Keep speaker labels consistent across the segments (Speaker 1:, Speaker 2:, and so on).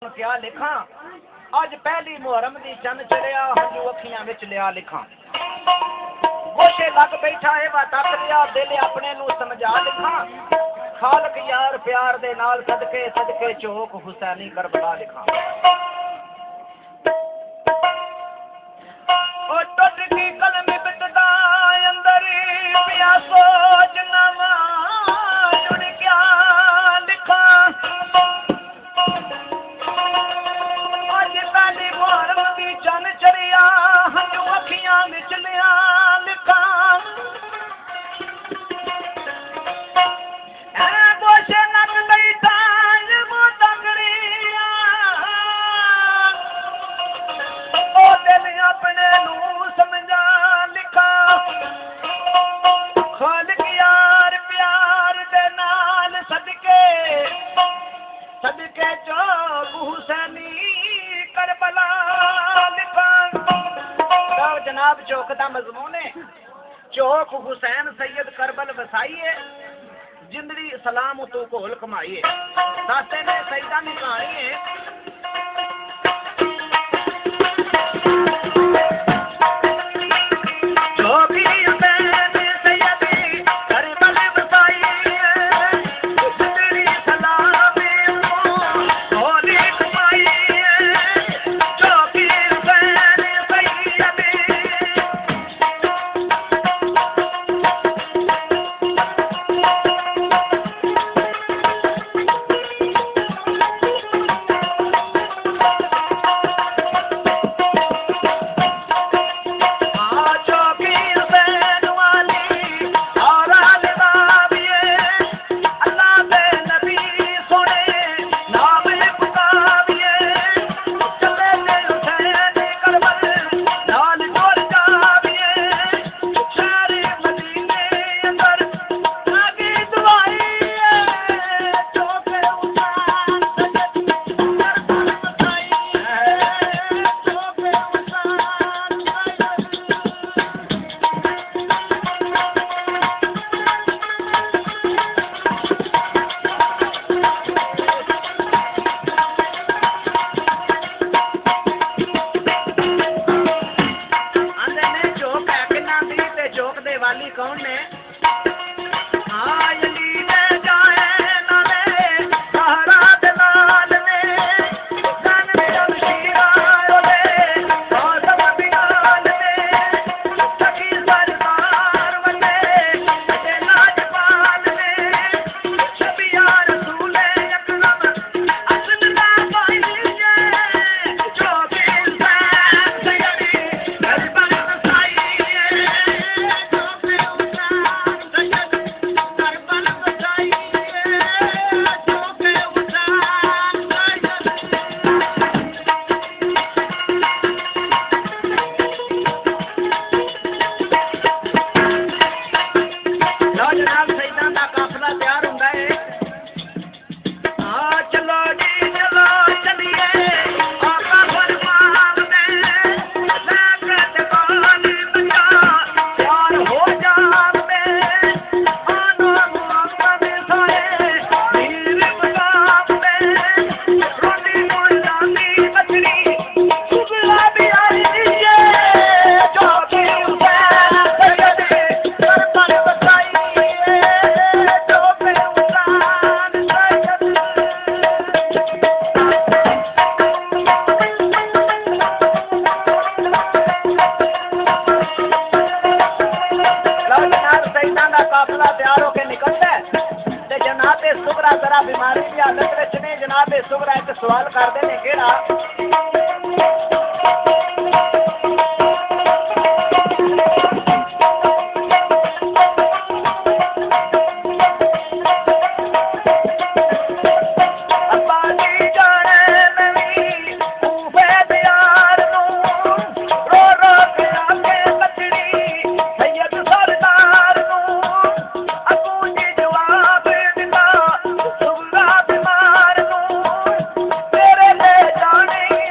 Speaker 1: क्या लिखा अज पहली मुहर्रम दी चंद चढ़िया हंजू अखियां विच लिया लिखा गोशे लग बैठा है वा तक लिया दिल अपने नू समझा लिखा खालक यार प्यार दे नाल सदके सदके चौक हुसैनी करबला लिखा ओ टट की कलम बितदा अंदर पिया सोच नवा जुड़ क्या लिखा चन चरिया हंजू अखियां विच लिया लिखा गोशे नक बैठा वो तंगड़िया ओ दिल अपने नू समझा लिखा खालिक यार प्यार दे नाल सदके सदके चौक हुसैनी करबला लिखा जनाब चौक का मजमून है चौक हुसैन सैयद करबल वसाइए जिंदड़ी सलाम तू कोल कमाइए दाते ने सईदा की कहानी है कौन है बीमारी की हालत में जनाब सुगरा एक सवाल करते हैं केड़ा जाने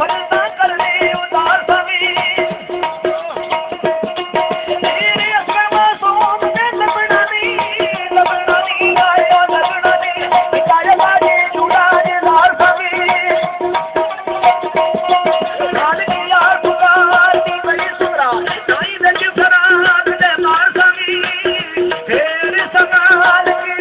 Speaker 1: फलता करने उदार सभी तेरे असमा सोम ने लबड़ानी आया लबड़ानी बिकाया बाजे जुड़ा जे लार सभी काल की यार पुकार दी बड़ी सुरा नाई दज फराग दे मार सभी तेरे सगाल की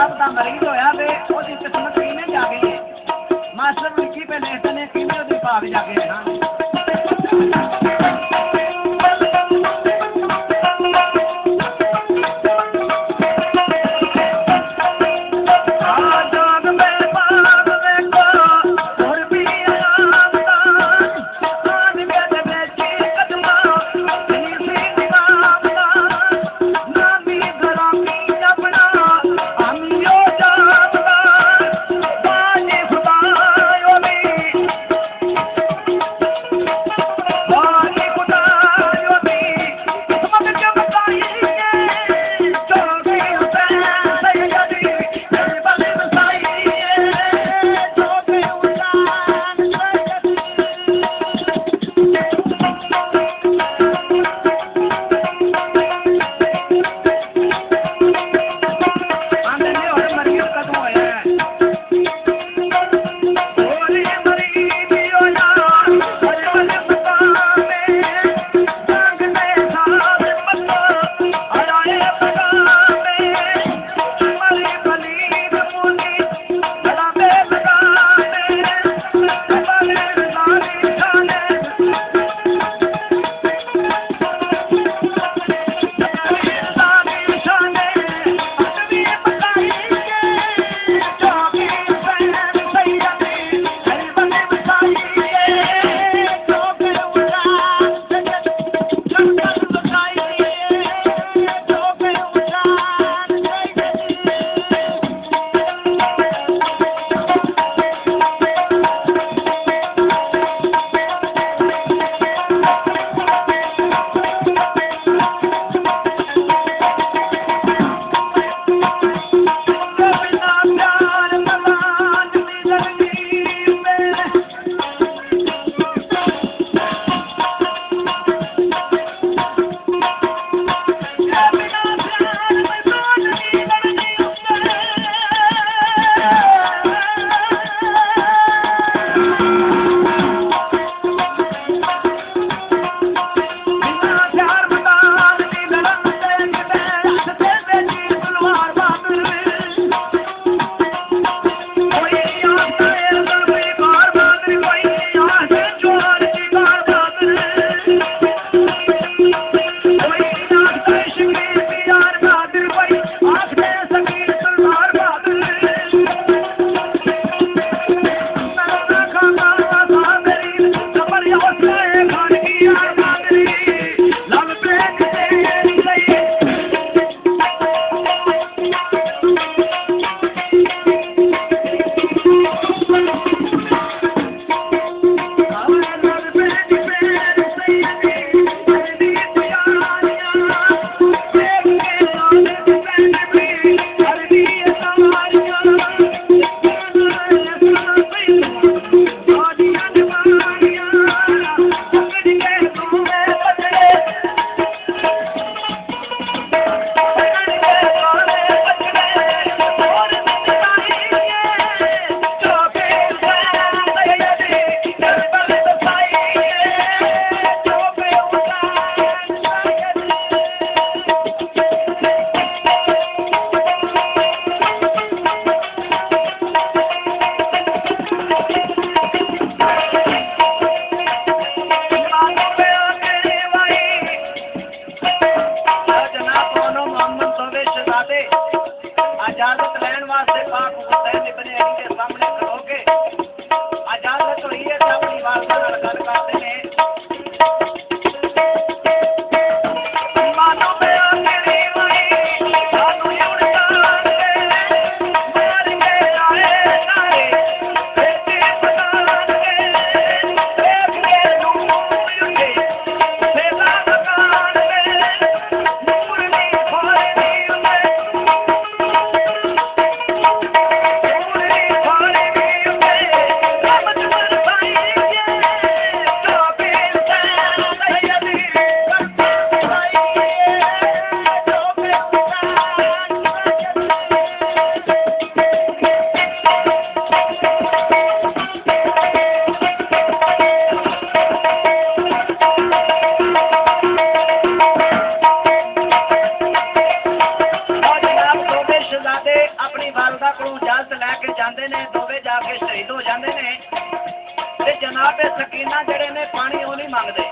Speaker 1: लात मरीज होया वे ओदी किस्मत किने जागी है मास्टर लिखी पे नेता ने किने ओदी भाग जागे ना इजाजत लैन वास्ते पाक हुसैन इब्ने अली के सामने खड़ो के इजाजत हुई है तो अपनी वालदा नाल गल करते हैं। मानो पे आखिरी वही सानू उड़ान के मार के आए सारे बेटे पतान के देख के नूर उठे सेला मकान के नूर नी फारे नी उठे नूर नी फारे नी उठे रहमत बरसाई के तो बेलसान सैयदी करता भाई तो बेलसान और जनाब दोवे शहजादे अपनी वालदा को इजाजत लैके जाते ने दोवे जाके शहीद हो जाते ने ते जनाब सकीना जड़े ने पानी वो नहीं मंगते